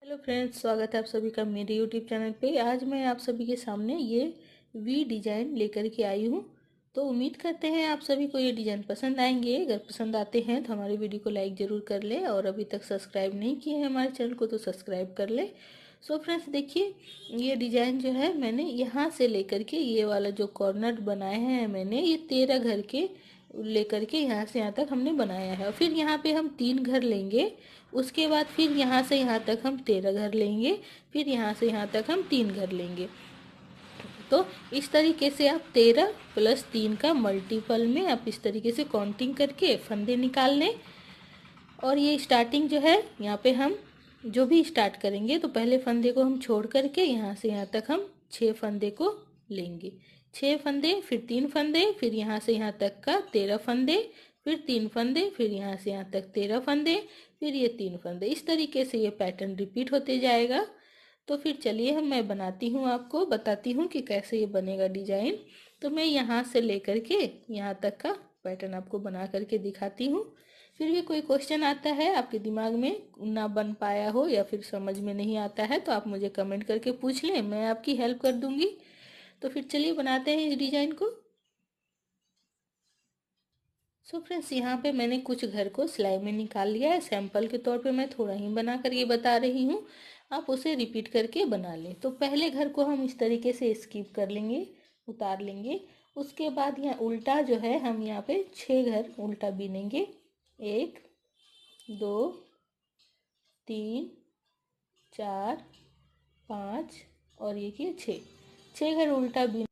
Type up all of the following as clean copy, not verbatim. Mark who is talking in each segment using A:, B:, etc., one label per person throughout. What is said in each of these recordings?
A: Hello friends, स्वागत है आप सभी का मेरे यूट्यूब चैनल पे। आज मैं आप सभी के सामने ये वी डिज़ाइन लेकर के आई हूँ। तो उम्मीद करते हैं आप सभी को ये डिज़ाइन पसंद आएंगे। अगर पसंद आते हैं तो हमारी वीडियो को लाइक ज़रूर कर लें, और अभी तक सब्सक्राइब नहीं किए हैं हमारे चैनल को तो सब्सक्राइब कर लें। सो फ्रेंड्स, देखिए ये डिज़ाइन जो है मैंने यहाँ से लेकर के ये वाला जो कॉर्नर बनाए हैं मैंने, ये 13 घर के लेकर के यहाँ से यहाँ तक हमने बनाया है। और फिर यहाँ पे हम 3 घर लेंगे, उसके बाद फिर यहाँ से यहाँ तक हम 13 घर लेंगे, फिर यहाँ से यहाँ तक हम 3 घर लेंगे। तो इस तरीके से आप 13 + 3 का मल्टीपल में आप इस तरीके से काउंटिंग करके फंदे निकाल लें। और ये स्टार्टिंग जो है यहाँ पे हम जो भी स्टार्ट करेंगे तो पहले फंदे को हम छोड़ करके यहाँ से यहाँ तक हम 6 फंदे को लेंगे। 6 फंदे, फिर 3 फंदे, फिर यहाँ से यहाँ तक का 13 फंदे, फिर 3 फंदे, फिर यहाँ से यहाँ तक 13 फंदे, फिर ये 3 फंदे। इस तरीके से ये पैटर्न रिपीट होते जाएगा। तो फिर चलिए मैं बनाती हूँ, आपको बताती हूँ कि कैसे ये बनेगा डिजाइन। तो मैं यहाँ से लेकर के यहाँ तक का पैटर्न आपको बना करके दिखाती हूँ। फिर भी कोई क्वेश्चन आता है आपके दिमाग में ना बन पाया हो या फिर समझ में नहीं आता है तो आप मुझे कमेंट करके पूछ लें, मैं आपकी हेल्प कर दूंगी। तो फिर चलिए बनाते हैं इस डिजाइन को। सो फ्रेंड्स, यहाँ पे मैंने कुछ घर को सिलाई में निकाल लिया है। सैंपल के तौर पे मैं थोड़ा ही बना कर ये बता रही हूँ, आप उसे रिपीट करके बना लें। तो पहले घर को हम इस तरीके से स्किप कर लेंगे, उतार लेंगे। उसके बाद यहाँ उल्टा जो है हम यहाँ पे 6 घर उल्टा बीनेंगे। 1 2 3 4 5 और ये कि 6 घर उल्टा बीन।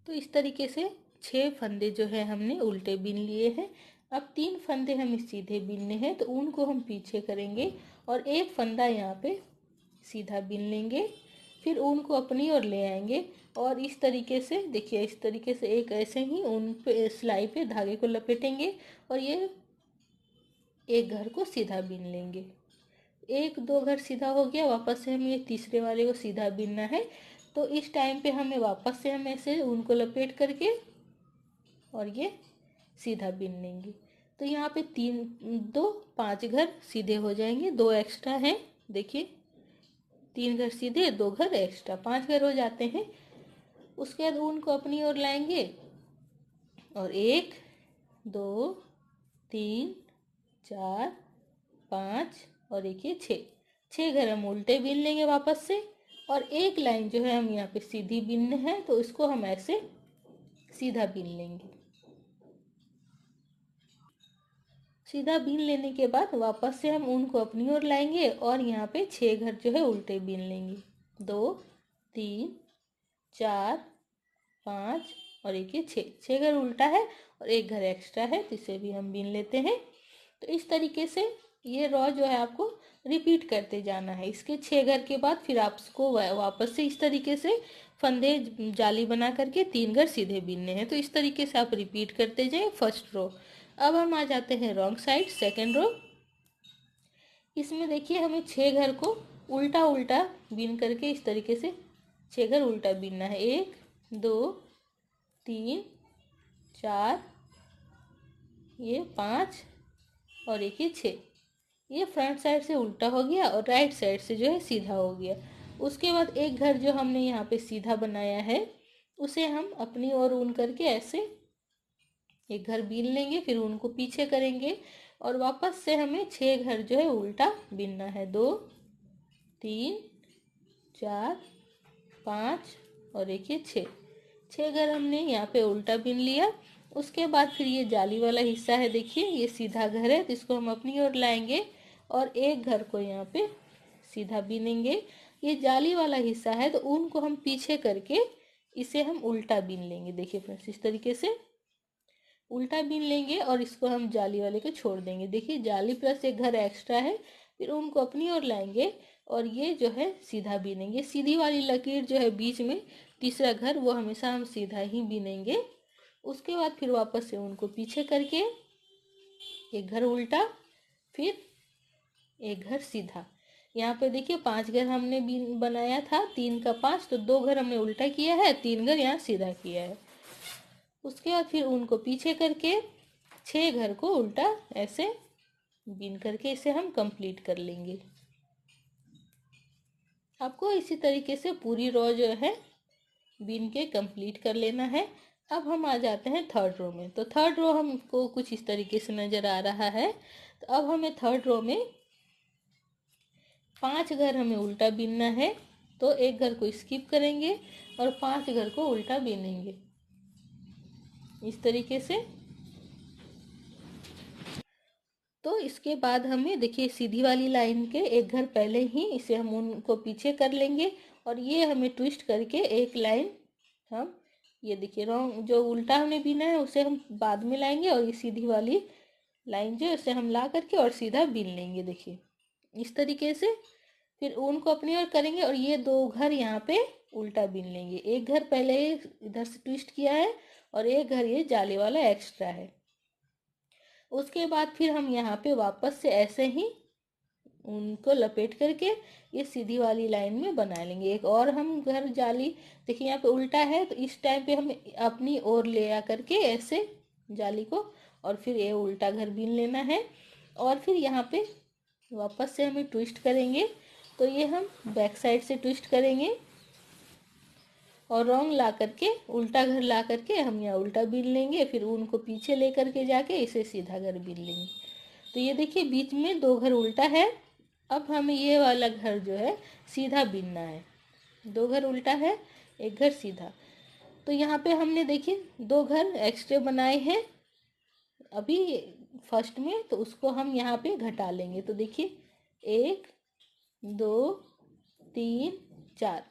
A: तो इस तरीके से 6 फंदे जो है हमने उल्टे बीन लिए हैं। अब 3 फंदे हमें सीधे बीनने हैं तो उनको हम पीछे करेंगे और एक फंदा यहाँ पे सीधा बीन लेंगे। फिर ऊन को अपनी ओर ले आएंगे और इस तरीके से देखिए, इस तरीके से एक ऐसे ही ऊन पे सिलाई पे धागे को लपेटेंगे और ये एक घर को सीधा बीन लेंगे। 1 2 घर सीधा हो गया, वापस से हमें ये तीसरे वाले को सीधा बीनना है। तो इस टाइम पे हमें वापस से हम ऐसे उनको लपेट करके और ये सीधा बीन लेंगे। तो यहाँ पे 3 2 5 घर सीधे हो जाएंगे, 2 एक्स्ट्रा हैं। देखिए 3 घर सीधे, 2 घर एक्स्ट्रा, 5 घर हो जाते हैं। उसके बाद ऊन को अपनी ओर लाएंगे और 1 2 3 4 5 और एक ये 6 घर हम उल्टे बीन लेंगे वापस से। और एक लाइन जो है हम यहाँ पे सीधी बीनने हैं तो इसको हम ऐसे सीधा बीन लेंगे। सीधा बीन लेने के बाद वापस से हम ऊन को अपनी ओर लाएंगे और यहाँ पे 6 घर जो है उल्टे बीन लेंगे। 2 3 4 5 और एक ये 6 घर उल्टा है और एक घर एक्स्ट्रा है तो इसे भी हम बीन लेते हैं। तो इस तरीके से ये रॉ जो है आपको रिपीट करते जाना है। इसके 6 घर के बाद फिर आपको वापस से इस तरीके से फंदे जाली बना करके 3 घर सीधे बीनने हैं। तो इस तरीके से आप रिपीट करते जाएं फर्स्ट रो। अब हम आ जाते हैं रॉन्ग साइड, सेकेंड रो। इसमें देखिए हमें 6 घर को उल्टा उल्टा बीन करके इस तरीके से 6 घर उल्टा बीनना है। 1 2 3 4 ये 5 और एक ये 6। ये फ्रंट साइड से उल्टा हो गया और राइट साइड से जो है सीधा हो गया। उसके बाद एक घर जो हमने यहाँ पे सीधा बनाया है उसे हम अपनी ओर ऊन करके ऐसे एक घर बीन लेंगे, फिर उनको पीछे करेंगे और वापस से हमें 6 घर जो है उल्टा बीनना है। 2 3 4 5 और एक ये 6 घर हमने यहाँ पे उल्टा बीन लिया। उसके बाद फिर ये जाली वाला हिस्सा है, देखिए ये सीधा घर है तो इसको हम अपनी ओर लाएंगे और एक घर को यहाँ पे सीधा बीनेंगे। ये जाली वाला हिस्सा है तो ऊन को हम पीछे करके इसे हम उल्टा बीन लेंगे। देखिए फ्रेंड्स, इस तरीके से उल्टा बीन लेंगे और इसको हम जाली वाले को छोड़ देंगे। देखिए जाली प्लस एक घर एक्स्ट्रा है, फिर उनको अपनी ओर लाएंगे और ये जो है सीधा बीनेंगे। सीधी वाली लकीर जो है बीच में तीसरा घर, वो हमेशा हम सीधा ही बीनेंगे। उसके बाद फिर वापस से उनको पीछे करके एक घर उल्टा, फिर एक घर सीधा। यहाँ पे देखिए 5 घर हमने बनाया था, 3 का 5 तो 2 घर हमने उल्टा किया है, 3 घर यहाँ सीधा किया है। उसके बाद फिर उनको पीछे करके 6 घर को उल्टा ऐसे बीन करके इसे हम कंप्लीट कर लेंगे। आपको इसी तरीके से पूरी रो जो है बीन के कंप्लीट कर लेना है। अब हम आ जाते हैं थर्ड रो में। तो थर्ड रो हमको कुछ इस तरीके से नज़र आ रहा है। तो अब हमें थर्ड रो में 5 घर हमें उल्टा बीनना है। तो एक घर को स्किप करेंगे और 5 घर को उल्टा बीनेंगे इस तरीके से। तो इसके बाद हमें देखिए सीधी वाली लाइन के एक घर पहले ही इसे हम उनको पीछे कर लेंगे और ये हमें ट्विस्ट करके एक लाइन हम ये देखिए रॉन्ग जो उल्टा हमने बीना है उसे हम बाद में लाएंगे और ये सीधी वाली लाइन जो है उसे हम ला करके और सीधा बीन लेंगे देखिए इस तरीके से। फिर ऊन को अपनी ओर करेंगे और ये 2 घर यहाँ पे उल्टा बीन लेंगे। एक घर पहले इधर से ट्विस्ट किया है और एक घर ये जाली वाला एक्स्ट्रा है। उसके बाद फिर हम यहाँ पे वापस से ऐसे ही उनको लपेट करके ये सीधी वाली लाइन में बना लेंगे। एक और हम घर जाली देखिए यहाँ पे उल्टा है तो इस टाइम पे हम अपनी ओर ले आ करके ऐसे जाली को और फिर ये उल्टा घर बीन लेना है। और फिर यहाँ पे वापस से हमें ट्विस्ट करेंगे तो ये हम बैक साइड से ट्विस्ट करेंगे और रॉन्ग ला करके उल्टा घर ला करके हम यहाँ उल्टा बीन लेंगे। फिर उनको पीछे ले करके जाके इसे सीधा घर बीन लेंगे। तो ये देखिए बीच में 2 घर उल्टा है। अब हमें ये वाला घर जो है सीधा बीनना है। 2 घर उल्टा है, एक घर सीधा। तो यहाँ पे हमने देखिए 2 घर एक्स्ट्रा बनाए हैं अभी फर्स्ट में, तो उसको हम यहाँ पे घटा लेंगे। तो देखिए 1 2 3 4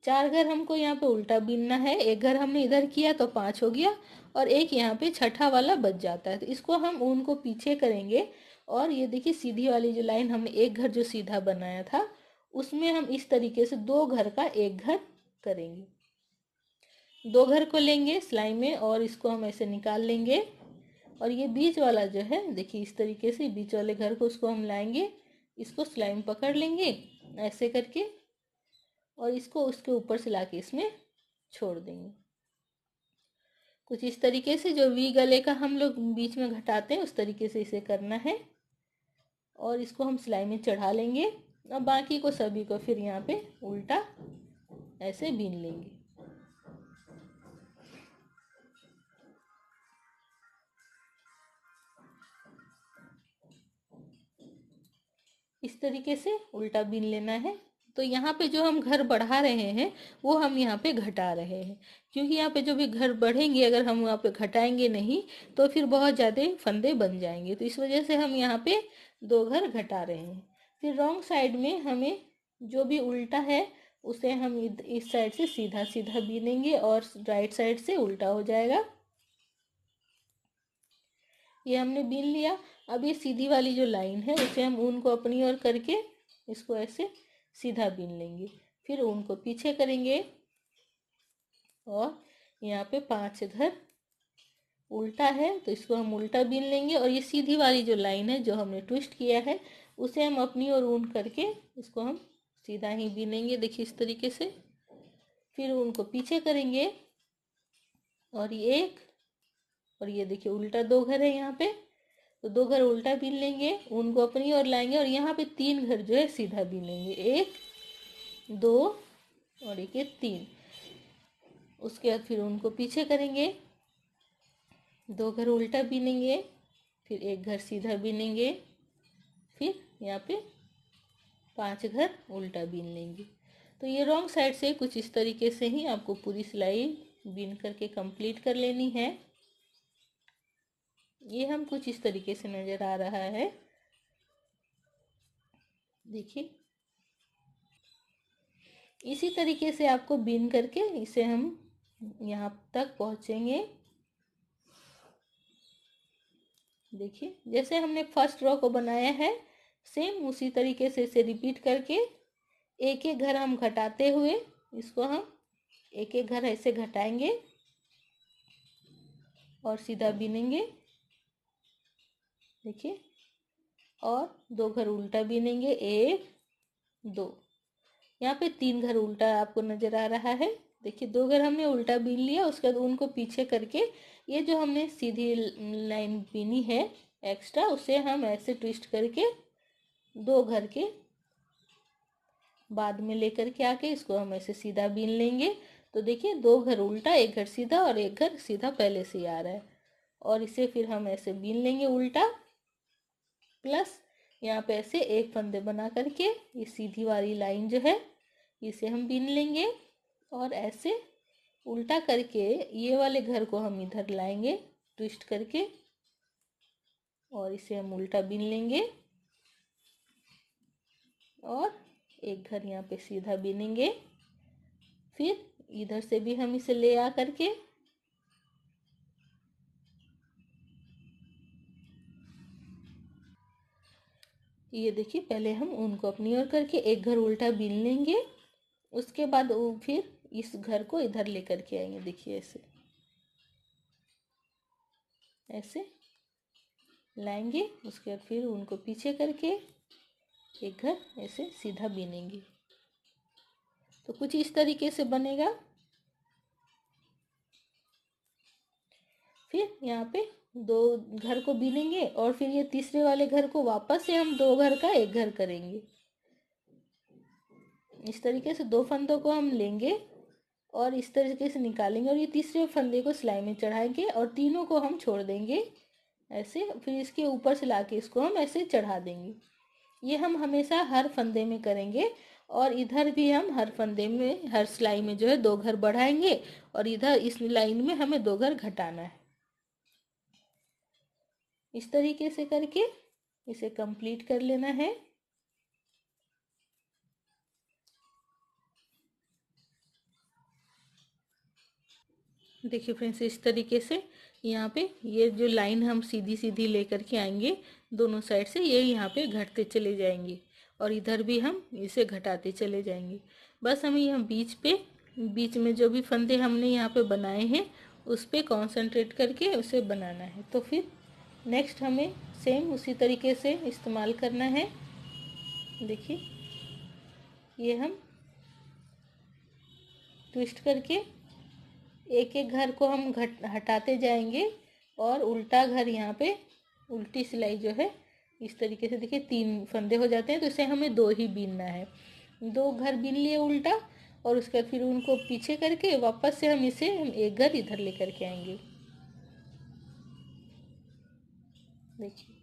A: 4 घर हमको यहाँ पे उल्टा बीनना है। एक घर हमने इधर किया तो 5 हो गया और एक यहाँ पे छठा वाला बच जाता है। तो इसको हम ऊन को पीछे करेंगे और ये देखिए सीधी वाली जो लाइन हमने एक घर जो सीधा बनाया था उसमें हम इस तरीके से 2 घर का एक घर करेंगे। 2 घर को लेंगे सिलाई में और इसको हम ऐसे निकाल लेंगे और ये बीच वाला जो है देखिए इस तरीके से बीच वाले घर को उसको हम लाएंगे, इसको सिलाई में पकड़ लेंगे ऐसे करके और इसको उसके ऊपर से लाके इसमें छोड़ देंगे। कुछ इस तरीके से जो वी गले का हम लोग बीच में घटाते हैं उस तरीके से इसे करना है और इसको हम सिलाई में चढ़ा लेंगे। अब बाकी को सभी को फिर यहाँ पे उल्टा ऐसे बीन लेंगे। इस तरीके से उल्टा बीन लेना है। तो यहाँ पे जो हम घर बढ़ा रहे हैं वो हम यहाँ पे घटा रहे हैं, क्योंकि यहाँ पे जो भी घर बढ़ेंगे अगर हम वहाँ पे घटाएंगे नहीं तो फिर बहुत ज़्यादा फंदे बन जाएंगे। तो इस वजह से हम यहाँ पे 2 घर घटा रहे हैं। फिर रॉन्ग साइड में हमें जो भी उल्टा है उसे हम इस साइड से सीधा सीधा बीनेंगे और राइट साइड से उल्टा हो जाएगा। ये हमने बीन लिया। अब ये सीधी वाली जो लाइन है उसे हम ऊन को अपनी ओर करके इसको ऐसे सीधा बीन लेंगे। फिर ऊन को पीछे करेंगे और यहाँ पे 5 घर उल्टा है तो इसको हम उल्टा बीन लेंगे और ये सीधी वाली जो लाइन है जो हमने ट्विस्ट किया है उसे हम अपनी ओर ऊन करके इसको हम सीधा ही बीनेंगे देखिए इस तरीके से। फिर उनको पीछे करेंगे और ये देखिए उल्टा 2 घर है यहाँ पे, तो 2 घर उल्टा बीन लेंगे, उनको अपनी ओर लाएंगे और यहाँ पे 3 घर जो है सीधा बीनेंगे, 1 2 और एक 3। उसके बाद फिर उनको पीछे करेंगे, 2 घर उल्टा बीनेंगे, फिर एक घर सीधा बीनेंगे, फिर यहाँ पे 5 घर उल्टा बीन लेंगे। तो ये रॉन्ग साइड से कुछ इस तरीके से ही आपको पूरी सिलाई बीन करके कंप्लीट कर लेनी है। ये हम कुछ इस तरीके से नज़र आ रहा है देखिए। इसी तरीके से आपको बीन करके इसे हम यहाँ तक पहुँचेंगे। देखिए जैसे हमने फर्स्ट रो को बनाया है सेम उसी तरीके से इसे रिपीट करके एक एक घर हम घटाते हुए इसको हम एक एक घर ऐसे घटाएंगे और सीधा बीनेंगे देखिए, और 2 घर उल्टा बीनेंगे, 1 2। यहाँ पे 3 घर उल्टा आपको नजर आ रहा है देखिए। 2 घर हमने उल्टा बीन लिया, उसके बाद उनको पीछे करके ये जो हमने सीधी लाइन बीनी है एक्स्ट्रा उसे हम ऐसे ट्विस्ट करके 2 घर के बाद में लेकर के आके इसको हम ऐसे सीधा बीन लेंगे। तो देखिए 2 घर उल्टा, 1 घर सीधा और 1 घर सीधा पहले से ही आ रहा है। और इसे फिर हम ऐसे बीन लेंगे उल्टा, प्लस यहाँ पे ऐसे एक फंदे बना करके ये सीधी वाली लाइन जो है इसे हम बीन लेंगे। और ऐसे उल्टा करके ये वाले घर को हम इधर लाएंगे ट्विस्ट करके, और इसे हम उल्टा बीन लेंगे। और एक घर यहाँ पे सीधा बीनेंगे। फिर इधर से भी हम इसे ले आ करके ये देखिए, पहले हम उनको अपनी ओर करके एक घर उल्टा बीन लेंगे। उसके बाद वो फिर इस घर को इधर लेकर के आएंगे। देखिए ऐसे ऐसे लाएंगे। उसके बाद फिर उनको पीछे करके एक घर ऐसे सीधा बीनेंगे। तो कुछ इस तरीके से बनेगा। फिर यहाँ पे 2 घर को बीनेंगे और फिर ये तीसरे वाले घर को वापस से हम 2 घर का एक घर करेंगे। इस तरीके से 2 फंदों को हम लेंगे और इस तरीके से निकालेंगे और ये तीसरे फंदे को सिलाई में चढ़ाएंगे और तीनों को हम छोड़ देंगे ऐसे। फिर इसके ऊपर से लाके इसको हम ऐसे चढ़ा देंगे। ये हम हमेशा हर फंदे में करेंगे। और इधर भी हम हर फंदे में, हर सिलाई में जो है 2 घर बढ़ाएंगे और इधर इस लाइन में हमें 2 घर घटाना है। इस तरीके से करके इसे कंप्लीट कर लेना है। देखिए फ्रेंड्स, इस तरीके से यहाँ पे ये जो लाइन हम सीधी सीधी लेकर के आएंगे दोनों साइड से, ये यहाँ पे घटते चले जाएंगे और इधर भी हम इसे घटाते चले जाएंगे। बस हमें यहाँ बीच में जो भी फंदे हमने यहाँ पे बनाए हैं उस पर कॉन्सेंट्रेट करके उसे बनाना है। तो फिर नेक्स्ट हमें सेम उसी तरीके से इस्तेमाल करना है। देखिए ये हम ट्विस्ट करके एक एक घर को हम हटाते जाएंगे और उल्टा घर यहाँ पे उल्टी सिलाई जो है इस तरीके से, देखिए 3 फंदे हो जाते हैं। तो इसे हमें 2 ही बीनना है। 2 घर बीन लिए उल्टा और उसके बाद फिर उनको पीछे करके वापस से हम एक घर इधर लेकर के आएंगे। देखिए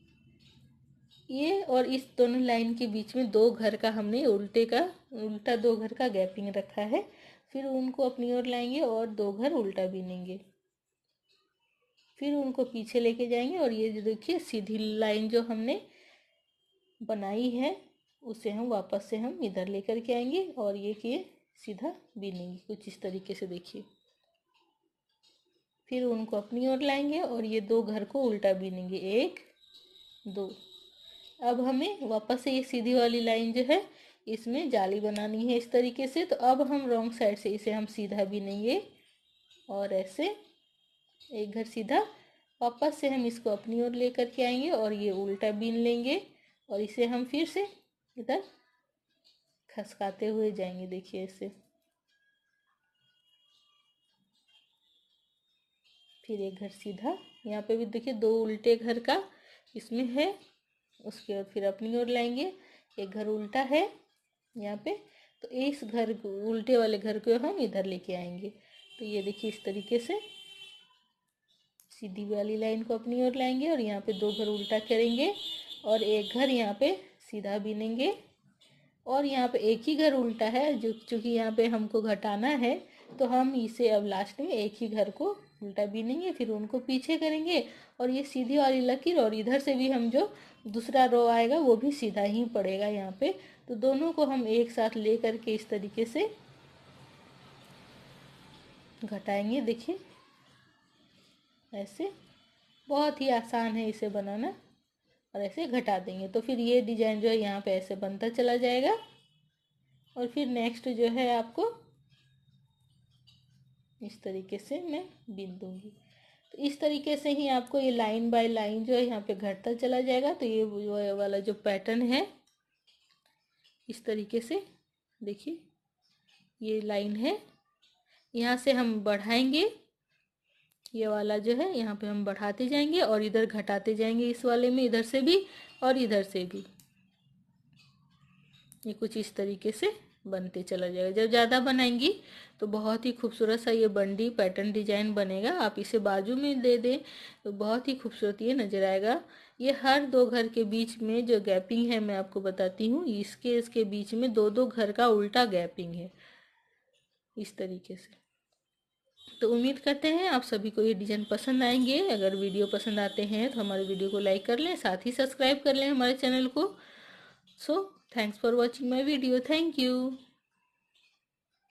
A: ये और इस दोनों लाइन के बीच में 2 घर का हमने उल्टा 2 घर का गैपिंग रखा है। फिर उनको अपनी ओर लाएंगे और 2 घर उल्टा बीनेंगे। फिर उनको पीछे लेके जाएंगे और ये जो देखिए सीधी लाइन जो हमने बनाई है उसे हम वापस से हम इधर लेकर के आएंगे और ये सीधा बीनेंगे कुछ इस तरीके से। देखिए फिर उनको अपनी ओर लाएंगे और ये 2 घर को उल्टा बीनेंगे, 1 2। अब हमें वापस से ये सीधी वाली लाइन जो है इसमें जाली बनानी है इस तरीके से। तो अब हम रॉन्ग साइड से इसे हम सीधा बीनेंगे और ऐसे एक घर सीधा। वापस से हम इसको अपनी ओर लेकर के आएंगे और ये उल्टा बीन लेंगे और इसे हम फिर से इधर खसकाते हुए जाएंगे। देखिए ऐसे। फिर एक घर सीधा, यहाँ पे भी देखिए 2 उल्टे घर का इसमें है। उसके बाद फिर अपनी ओर लाएंगे, एक घर उल्टा है यहाँ पे। तो इस घर को, उल्टे वाले घर को हम इधर लेके आएंगे। तो ये देखिए इस तरीके से सीधी वाली लाइन को अपनी ओर लाएंगे और यहाँ पे 2 घर उल्टा करेंगे और एक घर यहाँ पे सीधा बीनेंगे। और यहाँ पे एक ही घर उल्टा है जो, चूँकि यहाँ पे हमको घटाना है तो हम इसे अब लास्ट में एक ही घर को उल्टा बीनेंगे। फिर उनको पीछे करेंगे और ये सीधी वाली लकीर, और इधर से भी हम जो दूसरा रो आएगा वो भी सीधा ही पड़ेगा यहाँ पे। तो दोनों को हम एक साथ ले करके इस तरीके से घटाएंगे। देखिए ऐसे बहुत ही आसान है इसे बनाना, और ऐसे घटा देंगे तो फिर ये डिजाइन जो है यहाँ पे ऐसे बनता चला जाएगा। और फिर नेक्स्ट जो है आपको इस तरीके से मैं बीन दूंगी। तो इस तरीके से ही आपको ये लाइन बाय लाइन जो है यहाँ पे घटता चला जाएगा। तो ये वाला जो पैटर्न है इस तरीके से देखिए, ये लाइन है, यहाँ से हम बढ़ाएंगे। ये वाला जो है यहाँ पे हम बढ़ाते जाएंगे और इधर घटाते जाएंगे इस वाले में, इधर से भी और इधर से भी। ये कुछ इस तरीके से बनते चला जाएगा। जब ज़्यादा बनाएंगी तो बहुत ही खूबसूरत सा ये बंडी पैटर्न डिजाइन बनेगा। आप इसे बाजू में दे दें तो बहुत ही खूबसूरत ये नजर आएगा। ये हर दो घर के बीच में जो गैपिंग है मैं आपको बताती हूँ, इसके बीच में दो दो घर का उल्टा गैपिंग है इस तरीके से। तो उम्मीद करते हैं आप सभी को ये डिज़ाइन पसंद आएंगे। अगर वीडियो पसंद आते हैं तो हमारे वीडियो को लाइक कर लें, साथ ही सब्सक्राइब कर लें हमारे चैनल को। So thanks for watching my video. Thank you.